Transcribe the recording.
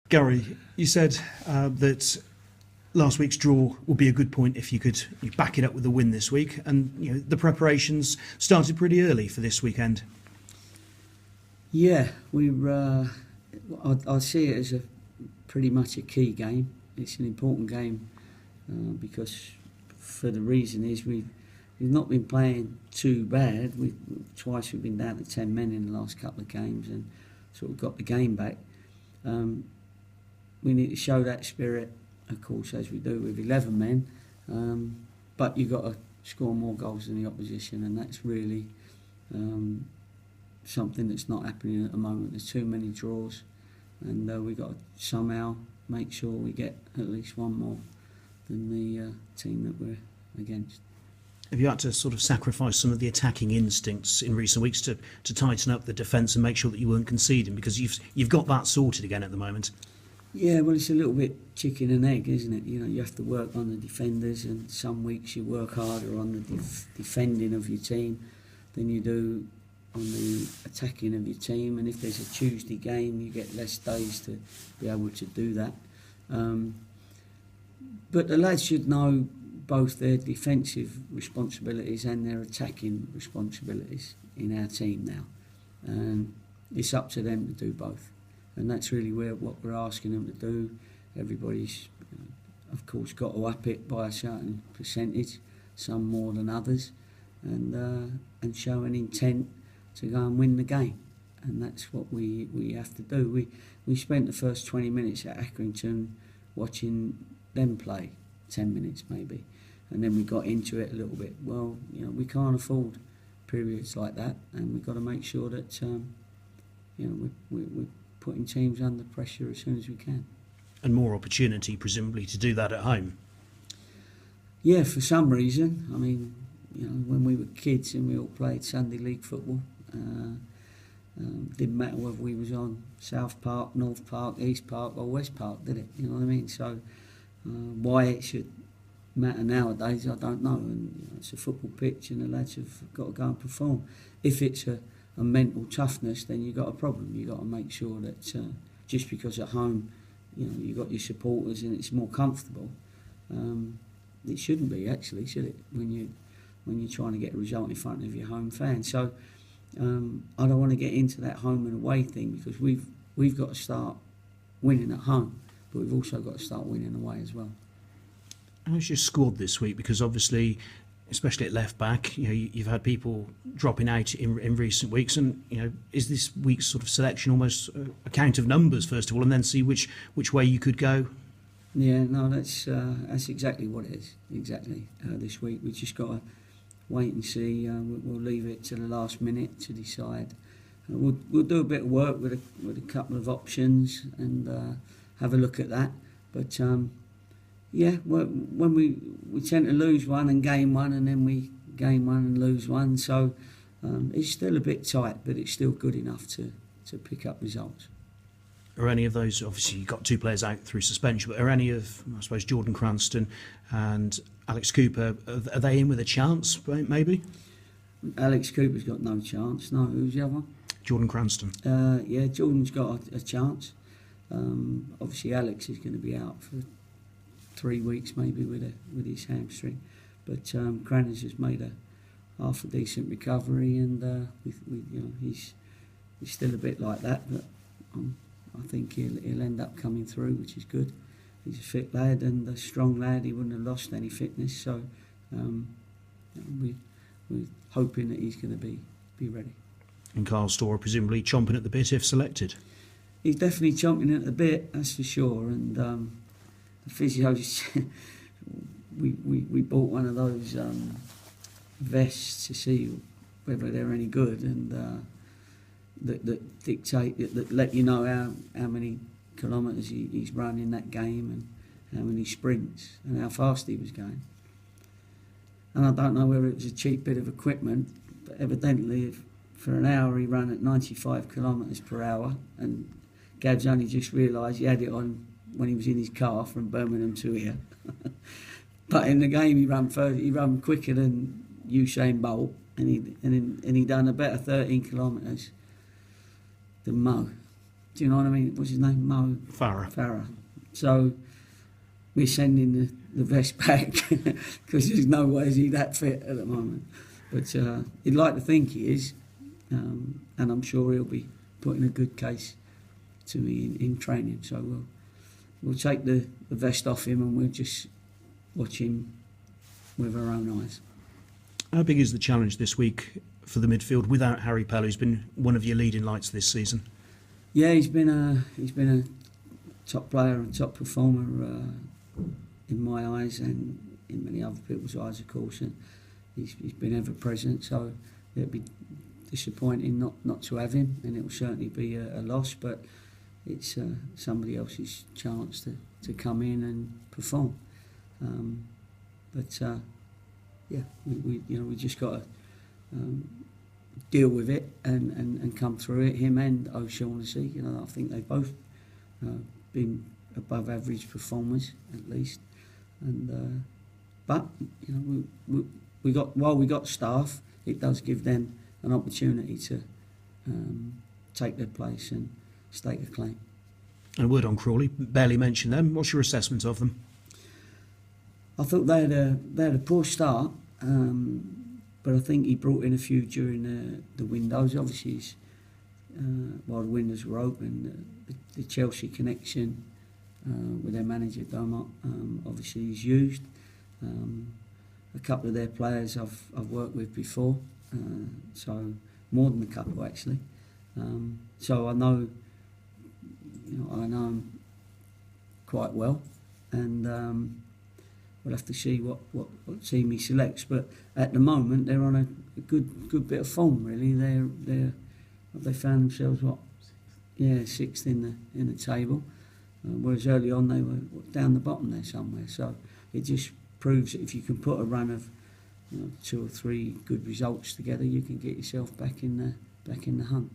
Gary, you said that last week's draw would be a good point if you could back it up with a win this week, and the preparations started pretty early for this weekend. Yeah, I see it as pretty much a key game. It's an important game because for the reason is we've not been playing too bad. Twice we've been down to 10 men in the last couple of games and sort of got the game back. We need to show that spirit, of course, as we do with 11 men, but you've got to score more goals than the opposition, and that's really something that's not happening at the moment. There's too many draws, and we've got to somehow make sure we get at least one more than the team that we're against. Have you had to sort of sacrifice some of the attacking instincts in recent weeks to tighten up the defence and make sure that you weren't conceding, because you've got that sorted again at the moment? Yeah, well, it's a little bit chicken and egg, isn't it? You have to work on the defenders, and some weeks you work harder on the defending of your team than you do on the attacking of your team. And if there's a Tuesday game, you get less days to be able to do that. But the lads should know both their defensive responsibilities and their attacking responsibilities in our team now. And it's up to them to do both. And that's really what we're asking them to do. Everybody's, of course, got to up it by a certain percentage, some more than others, and show an intent to go and win the game. And that's what we have to do. We spent the first 20 minutes at Accrington watching them play, 10 minutes maybe, and then we got into it a little bit. Well, we can't afford periods like that, and we've got to make sure that we're putting teams under pressure as soon as we can. And more opportunity, presumably, to do that at home. Yeah, for some reason. I mean, when we were kids and we all played Sunday League football, didn't matter whether we was on South Park, North Park, East Park or West Park, did it? You know what I mean? So why it should matter nowadays, I don't know. And it's a football pitch and the lads have got to go and perform. If it's a mental toughness, then you've got a problem. You've got to make sure that just because at home, you've got your supporters and it's more comfortable, it shouldn't be actually, should it? When you're trying to get a result in front of your home fans. So I don't want to get into that home and away thing, because we've got to start winning at home, but we've also got to start winning away as well. How's your squad this week? Because obviously, especially at left back, you've had people dropping out in recent weeks, and is this week's sort of selection almost a count of numbers first of all, and then see which way you could go? Yeah, no, that's exactly what it is. Exactly. This week we just got to wait and see. We'll leave it to the last minute to decide. We'll do a bit of work with a couple of options and have a look at that. But yeah, when we tend to lose one and gain one, and then we gain one and lose one. So it's still a bit tight, but it's still good enough to pick up results. Are any of those, obviously you've got two players out through suspension, but are any of, I suppose, Jordan Cranston and Alex Cooper, are they in with a chance, maybe? Alex Cooper's got no chance. No, who's the other one? Jordan Cranston. Yeah, Jordan's got a chance. Obviously Alex is going to be out for 3 weeks maybe with his hamstring, but Cranner's just made a half a decent recovery, and he's still a bit like that, but I think he'll end up coming through, which is good. He's a fit lad and a strong lad. He wouldn't have lost any fitness, so we're hoping that he's going to be ready. And Carl Storer presumably chomping at the bit if selected. He's definitely chomping at the bit, that's for sure. And the physios, we bought one of those vests to see whether they're any good, and that dictate, that let you know how many kilometres he's run in that game, and how many sprints and how fast he was going. And I don't know whether it was a cheap bit of equipment, but evidently for an hour he ran at 95 kilometres per hour, and Gab's only just realised he had it on when he was in his car from Birmingham to here. But in the game he ran quicker than Usain Bolt, and he done a better 13 kilometres than Mo. Do you know what I mean? What's his name? Mo Farah. So we're sending the vest back because there's no way he's that fit at the moment. But he'd like to think he is, and I'm sure he'll be putting a good case to me in training. So we'll take the vest off him and we'll just watch him with our own eyes. How big is the challenge this week for the midfield without Harry Pell, who's been one of your leading lights this season? Yeah, he's been a top player and top performer in my eyes and in many other people's eyes, of course. And he's been ever present. So it'd be disappointing not to have him, and it will certainly be a loss. But it's somebody else's chance to come in and perform. Yeah, we just got to deal with it and come through it. Him and O'Shaughnessy, I think they've both been above average performers at least. And but we got staff, it does give them an opportunity to take their place and stake a claim. And a word on Crawley, barely mentioned them. What's your assessment of them? I thought they had a poor start, but I think he brought in a few during the windows. Obviously, while the windows were open, the Chelsea connection with their manager Domot, obviously he's used. A couple of their players I've worked with before, so more than a couple actually. So I know him quite well, and we'll have to see what team he selects. But at the moment, they're on a good bit of form. Really, they found themselves sixth in the table, whereas early on they were down the bottom there somewhere. So it just proves that if you can put a run of 2 or 3 good results together, you can get yourself back in the hunt.